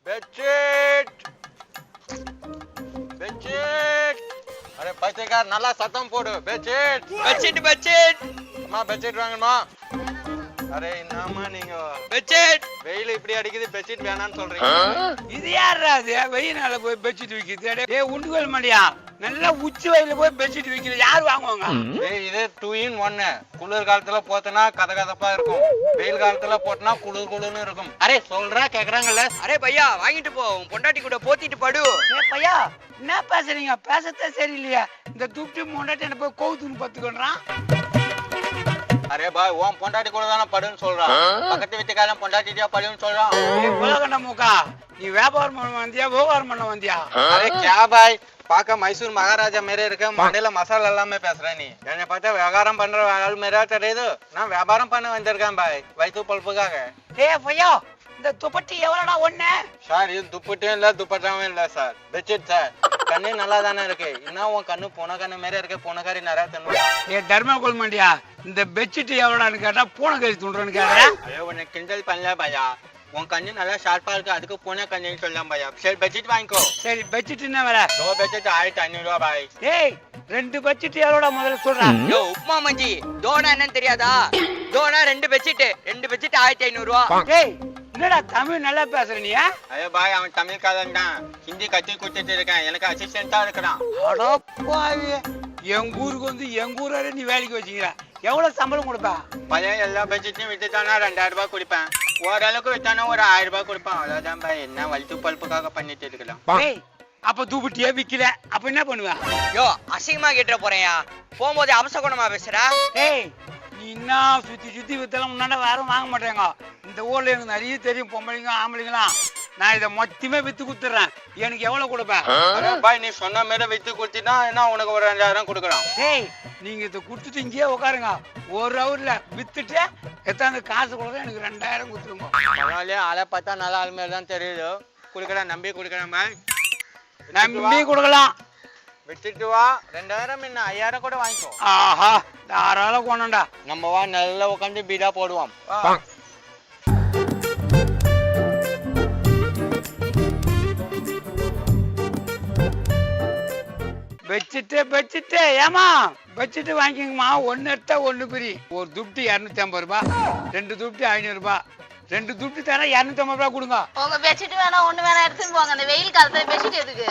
Bedsheet bedsheet अरे पைத்தியக்கார நல்லா சத்தம் போடு बेडशीट பெட்ஷீட் பெட்ஷீட் அம்மா बेडशीट வாங்கம்மா அரே என்னம்மா நீங்க பெட்ஷீட் வெயில் இப்படி அடிக்குது बेडशीट வேணாம்னு சொல்றீங்க இது யாரா அது வெயினால போய் பெட்ஷீட் விக்குது டேய் உண்டுகல் மடியா நல்லா உச்சி வெயில போய் பெட்ஷீட் விக்குது யார் வாங்குவாங்க டேய் இது 2 in 1 குளிர் காலத்துல போத்தனா கதகதப்பா இருக்கும் வெயில் காலத்துல போட்டனா குளிர் குளுன்னு இருக்கும் அரே சொல்றா கேக்குறாங்கல அரே பையா வாங்கிட்டு போ உன் பொண்டாட்டி கூட போத்திட்டு படு ஏ பையா என்ன பேசுறீங்க பேசத்தே சரியில்லையா இந்த துப்டி பொண்டாட்டி என்ன போய் கோவுத்துன்னு பத்துக்கறான் அரே பாய் ஓம் பொண்டாட்டி கூட தான படுன்னு சொல்றான் பக்கத்து வீட்டுக்காரன் பொண்டாட்டியா படுன்னு சொல்றான் ஏய் உலகண்ட மூக்கா நீ வியாபாரம் பண்ண வந்தியா வியாபாரம் பண்ண வந்தியா அரே क्या भाई பாக்க மைசூர் மகாராஜா மேரே இருக்க மண்டையில மசாலா எல்லாமே பேசுற நீ என்ன பார்த்தா வியாபாரம் பண்ற ஆள் மேரா தெரியுது நான் வியாபாரம் பண்ண வந்திருக்கேன் பாய் வயிற்று பல்புக்காக ஏய் பையா இந்த துப்பட்டி எவ்வளவுடா ஒண்ணே சார் இது துப்பட்டியும் இல்ல துப்பட்டாவும் இல்ல சார் பெட்ஷீட் சார் கண்ணு நல்லா தானே இருக்கு என்ன உன் கண்ணு பூனை கண்ணு மேரே இருக்கு பூனைக்காரி நிறைய தண்ணு ஏ தர்மா கொல்மாண்டியா இந்த பெட்ஷீட் எவ்வளோன்னு கேட்டா பூனை கறி துண்டுறன்னு கேட்கறேன் ஐயோ உன்னை கிண்டல் பண்ணல பையா உன் கண்ணு நல்லா ஷார்ப்பா இருக்கு அதுக்கு பூனை கண்ணுன்னு சொல்லலாம் பையா சரி பெட்ஷீட் வாங்கிக்கோ சரி பெட்ஷீட் என்ன வேற दो बेडशीट 1500 ரூபாய் பாய் ஏய் ரெண்டு பெட்ஷீட் எவ்வளோடா முதல்ல சொல்றேன் யோ உப்மா மஞ்சி தோனா என்னன்னு தெரியாதா தோனா ரெண்டு பெட்ஷீட் 1500 ரூபா ஏய் என்னடா தமிழ் நல்லா பேசுற நீ ஐயோ பாய் அவன் தமிழ்காரன் தான் ஹிந்தி கத்தி கொடுத்துட்டு இருக்கான் எனக்கு அசிஸ்டன்டா இருக்கிறான் அடப்பாவி எங்க ஊருக்கு வந்து எங்க ஊராரே நீ வேலைக்கு வச்சுக்கிற எவ்வளவு சம்பளம் கொடுப்பா பழைய எல்லா பெட்ஷீட்டையும் வித்துட்டானா 2000 ரூபாய் கொடுப்பேன் ஓரளவுக்கு வித்தானா ஒரு 1000 ரூபாய் கொடுப்பான் அவ்வளவுதான் பாய் என்ன வலித்து பல்புக்காக பண்ணிட்டு இருக்கலாம் ஏய் அப்ப தூபட்டியே விக்கல அப்ப என்ன பண்ணுவ யோ அசிங்கமா கேட்டுற போறேயா போகும்போது அவசகுணமா பேசுறா ஏய் நீ என்ன சுத்தி சுத்தி வித்தலாம் முன்னாடி யாரும் வாங்க மாட்டேங்க இந்த ஊர்ல எனக்கு நிறைய தெரியும் பொம்பளைங்க ஆம்பளைங்களாம் நான் இதை மொத்தமே வித்து குத்துறேன் எனக்கு எவ்வளவு கொடுப்பேன் பாய் நீ சொன்ன மாதிரி வித்து கொடுத்தீங்கன்னா என்ன உனக்கு ஒரு 2000 கொடுக்குறான் ஏய் நீங்க இதை கொடுத்துட்டு இங்கேயே உட்காருங்க ஒரு ஹவர்ல வித்துட்டு எத்தாந்து காசு கொடுக்க எனக்கு 2000 கொடுத்துருங்க பரவாயில்லையே ஆளை பார்த்தா நல்ல ஆள் மாதிரி தான் தெரியுது கொடுக்குறேன் நம்பி கொடுக்குறேன் பாய் நம்பி கொடுக்கலாம் வித்துட்டு வா 2000 என்ன 5000 கூட வாங்கிக்கோ ஆஹா தாராளம் கொண்டா நம்ம வா நல்லா உட்காந்து பீடா போடுவோம் வச்சுட்டு ஏமா வச்சுட்டு வாங்கிக்கங்கம்மா ஒன்னு எடுத்தா ஒண்ணு பிரி ஒரு துப்டி 250 ரூபாய் ரெண்டு துப்டி 500 ரூபாய் ரெண்டு துப்டி தர 250 ரூபாய் கொடுங்க உங்க பெட்ஷீட் வேணா ஒண்ணு வேணா எடுத்துன்னு போங்க அந்த வெயில் காலத்துல பெட்ஷீட் எதுக்கு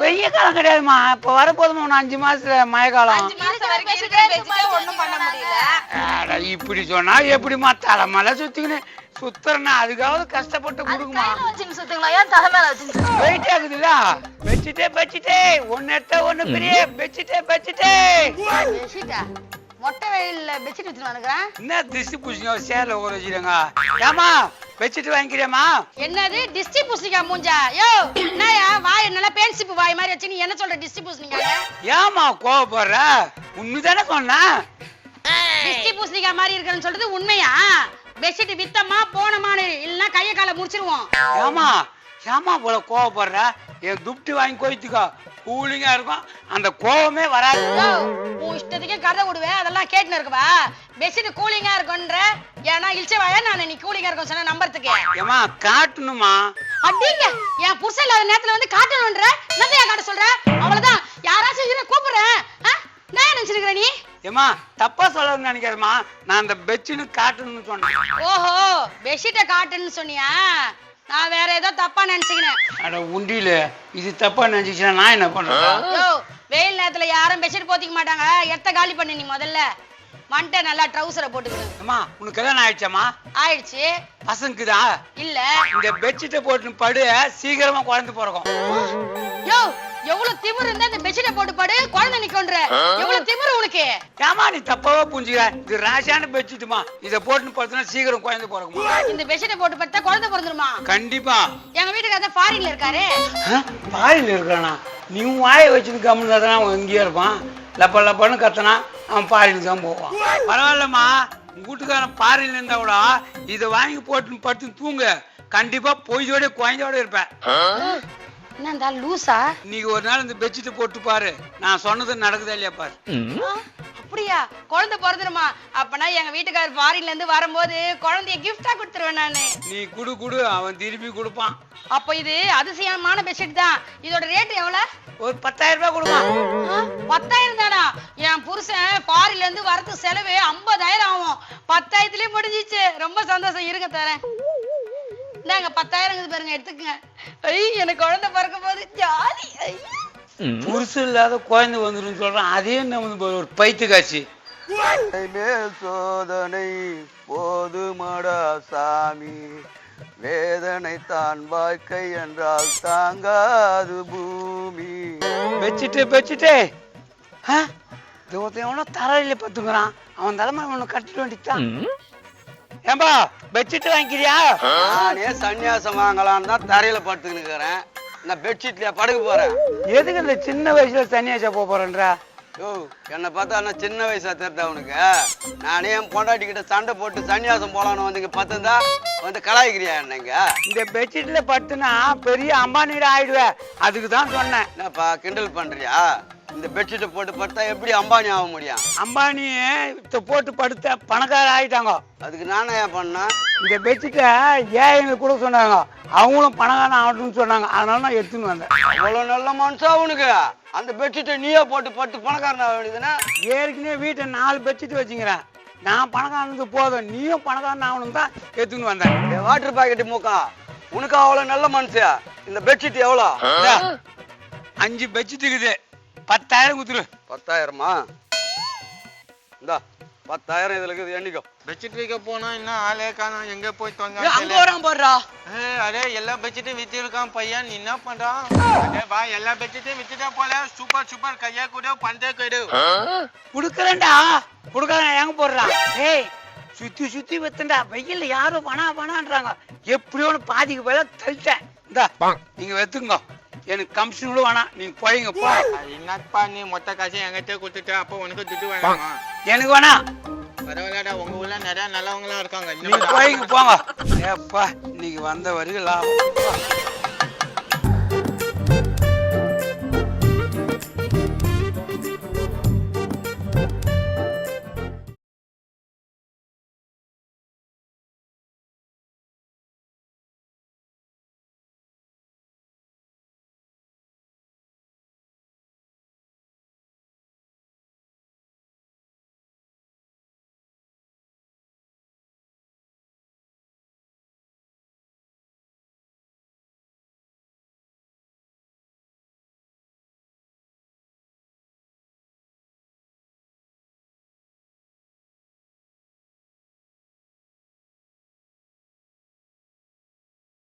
வெய்ய காலம் கிடையாதுமா இப்ப வரப்போதுமா ஒண்ணு 5 மாசத்துல மழை காலம் 5 மாசம் வரைக்கும் இருக்கிற பெட்ஷீட் ஒண்ணும் பண்ண முடியல இப்படி சொன்னா எப்படிமா தலைமலை சுத்திக்கின்னு சுத்துறனா அதுக்காவது கஷ்டப்பட்டு கொடுக்குமா கையில வச்சுன்னு சுத்துங்களா ஏன் தலை மேல வச்சுன்னு வெயிட் ஆகுதுல்ல பெட்ஷீட்டே ஒன்னு எடுத்தா ஒண்ணு பெரிய பெட்ஷீட்டே பெட்ஷீட்டா மொட்டை வெயில்ல பெட்ஷீட் வித்துட்டு வந்துக்கிறேன் என்ன திஷ்டி பூசிங்க சேர்ல உட்கார வச்சிருங்க ஏமா பெட்ஷீட் வாங்கிக்கிறியாமா என்னது டிஸ்டி பூசிக்கா மூஞ்சா யோ என்னயா வாய் நல்லா பேன்சிப்பு வாய் மாதிரி வச்சு நீ என்ன சொல்ற டிஸ்டி பூசினீங்க ஏமா கோவப்படுற உண்மைதானே சொன்னா டிஸ்டி பூசிக்கா மாதிரி இருக்குன்னு சொல்றது உண்மையா பெட்ஷீட் வித்தமா போனமானு இல்லனா கைய கால முடிச்சிருவோம் ஏமா போல கோவப்படுற என் துப்டி வாங்கி கோயிச்சுக்கோ கூலிங்கா இருக்கும் அந்த கோவமே வராது உன் இஷ்டத்துக்கே கதை விடுவேன் அதெல்லாம் கேட்டுன்னு இருக்கவா பெட்ஷீட் கூலிங்கா இருக்குன்ற ஏன்னா இல்ச்சவாயா நான் நீ கூலிங்கா இருக்கும் சொன்ன நம்பறதுக்கு ஏமா காட்டணுமா அடிங்க என் புருஷன் இல்லாத நேரத்துல வந்து காட்டணும்ன்ற என்னதையா காட்ட சொல்ற அவ்வளவுதான் யாராச்சும் இரு கூப்பிடுறேன் நான் நினைச்சிருக்கிற நீ ஏமா தப்பா சொல்லணும்னு நினைக்கிறேமா நான் அந்த பெட்ஷீட் காட்டணும்னு சொன்னேன் ஓஹோ பெட்ஷீட்டை காட்டுன்னு சொன்னியா நான் வேற ஏதோ தப்பா நினைச்சுக்கினேன் அட உண்டியில இது தப்பா நினைச்சுச்சுன்னா நான் என்ன பண்றது யோ வெயில் நேரத்துல யாரும் பெட்ஷீட் போத்திக்க மாட்டாங்க எத்த காலி பண்ணு நீ முதல்ல மண்டை நல்லா ட்ரவுசரை போட்டுக்கணும் அம்மா உனக்கு கல்யாணம் ஆயிடுச்சாமா ஆயிடுச்சு பசங்குதா இல்ல இந்த பெட்ஷீட்டை போட்டு படு சீக்கிரமா குழந்தை பிறக்கும் யோ எவ்வளவு திமிரு இருந்தா இந்த பெட்ஷீட்டை போட்டு படு குழந்தை நிக்கொன்ற எவ்வளவு திமிரு உனக்கு ஏமா நீ தப்பாவா புரிஞ்சுக்க இது ராசான பெட்ஷீட்டுமா இதை போட்டு படுத்துனா சீக்கிரம் குழந்தை பிறக்குமா இந்த பெட்ஷீட்டை போட்டு படுத்தா குழந்தை பிறந்துருமா கண்டிப்பா எங்க வீட்டுக்காரர் ஃபாரின்ல இருக்காரு பாரில இருக்கானா நீ வாயை வச்சுட்டு கம்முன்னு கத்தனா அவன் எங்கேயா இருப்பான் லப்ப லப்பன்னு கத்தனா அவன் பாரிலுக்கு தான் போவான் பரவாயில்லம்மா உங்க வீட்டுக்காரன் பாரில இருந்தா கூட இதை வாங்கி போட்டு படுத்து தூங்க கண்டிப்பா பொய்தோட குழந்தையோட இருப்பேன் என்னடா லூசா இன்னைக்கு ஒரு நாள் இந்த பெட்ஷீட் போட்டு பாரு நான் சொன்னது நடக்குதா இல்லையா பாரு அப்படியா? குழந்தை பிறந்துருமா? அப்பனா எங்க வீட்டுக்காரர் ஃபாரின்ல இருந்து வரும்போது குழந்தைய கிஃப்டா கொடுத்துருவேன் நானு. நீ குடு அவன் திருப்பி கொடுப்பான். அப்ப இது அதிசயமான பெட்ஷீட் தான். இதோட ரேட் எவ்வளவு? ஒரு 10,000 ரூபாய் கொடுப்பான். 10,000 தானா? என் புருஷன் ஃபாரின்ல இருந்து வரது செலவு 50,000 ஆகும். 10,000லயே முடிஞ்சிச்சு. ரொம்ப சந்தோஷம், இருங்க தரேன். இந்தாங்க 10,000 பாருங்க, எடுத்துக்கங்க. எனக்கு குழந்தை பிறக்க போது ஜாலி. புருஷன் இல்லாத குழந்தை வந்துடும் சொல்றான். அதே நம்ம ஒரு பைத்து காட்சி. மேல் சோதனை போதுமடா சாமி, வேதனை தான் வாழ்க்கை என்றால் தாங்காது பூமி. வச்சுட்டு எவனோ தரையில பத்துக்கிறான். அவன் தலைமை அவனை கட்டிட்டு வேண்டித்தான். ஏம்பா பெட்ஷீட் வாங்கிக்கிறியா? நானே சன்னியாசம் வாங்கலான்னு தான் தரையில படுத்துக்கிட்டு இருக்கிறேன். நான் பெட்ஷீட்லயா படுக்க போறேன்? எதுக்கு இந்த சின்ன வயசுல சன்னியாசா போறேன்றா? ஓ, என்னை பார்த்தா நான் சின்ன வயசா தெரியுதா உனக்கு? நானே என் பொண்டாட்டி கிட்ட சண்டை போட்டு சன்னியாசம் போலான்னு வந்து பத்துந்தா வந்து கலாய்க்கிறியா என்னங்க? இந்த பெட்ஷீட்ல பட்டுனா பெரிய அம்பானிட ஆயிடுவேன். அதுக்கு தான் சொன்னேன். என்னப்பா கிண்டல் பண்றியா? இந்த பெட்ஷீட்டை போட்டு படுத்தா எப்படி அம்பானி ஆக முடியும்? அம்பானி போட்டு படுத்த பணக்கார ஆயிட்டாங்க. அதுக்கு நானே ஏன் பண்ணேன்? இந்த பெட்ஷீட்டை ஏழைங்களுக்கு கூட சொன்னாங்க, அவங்களும் பணக்காரன் ஆகட்டும்னு சொன்னாங்க. அதனால நான் எடுத்துன்னு வந்தேன். அவ்வளவு நல்ல மனுஷா உனக்கு? அந்த பெட்ஷீட்டை நீயே போட்டு பட்டு பணக்காரன் ஆக வேண்டியதுன்னா? ஏற்கனவே வீட்டை 4 பெட்ஷீட் வச்சுக்கிறேன். நான் பணக்காரனுக்கு போதும், நீயும் பணக்காரன் ஆகணும் தான் எடுத்துன்னு வந்தேன். வாட்டர் பாக்கெட் மூக்கா, உனக்கு அவ்வளவு நல்ல மனுஷா? இந்த பெட்ஷீட் எவ்வளோ? 5 பெட்ஷீட் இருக்குது, 10,000 கொடுத்துரு. 10,000மா? இந்தா 10,000 இதுல இருக்குது, எண்ணிக்கோ. பெட்ஷீட் வைக்க போனா இன்னும் ஆளே காணோம். எங்க போய் அங்க தொங்க? வரான் போடுறா. அரே எல்லா பெட்ஷீட்டும் வித்திருக்கான் பையன். நீ என்ன பண்றான்? அரே வா, எல்லா பெட்ஷீட்டும் வித்துட்டா போல. சூப்பர் கையா கூட பந்தே கொடு. கொடுக்குறேன்டா, கொடுக்குறேன். எங்க போடுறான்? ஏய் சுத்தி வித்துண்டா. வெயில்ல யாரும் பணான்றாங்க. எப்படியோ பாதிக்கு போல தள்ளிட்டேன். இந்தா நீங்க வெத்துங்க. எனக்கு கமிஷன் கூட வேணாம், நீங்க போயிங்க போ. என்னப்பா நீ மொத்த காசையும் என்கிட்ட கொடுத்துட்ட, அப்போ உனக்கு துட்டு வேணாமா? எனக்கு வேணாம். பரவாயில்லடா, உங்க ஊர்ல நிறைய நல்லவங்களா இருக்காங்க. நீங்க போயிங்க போங்க. ஏப்பா இன்னைக்கு வந்த வரைக்கும் லாபம்.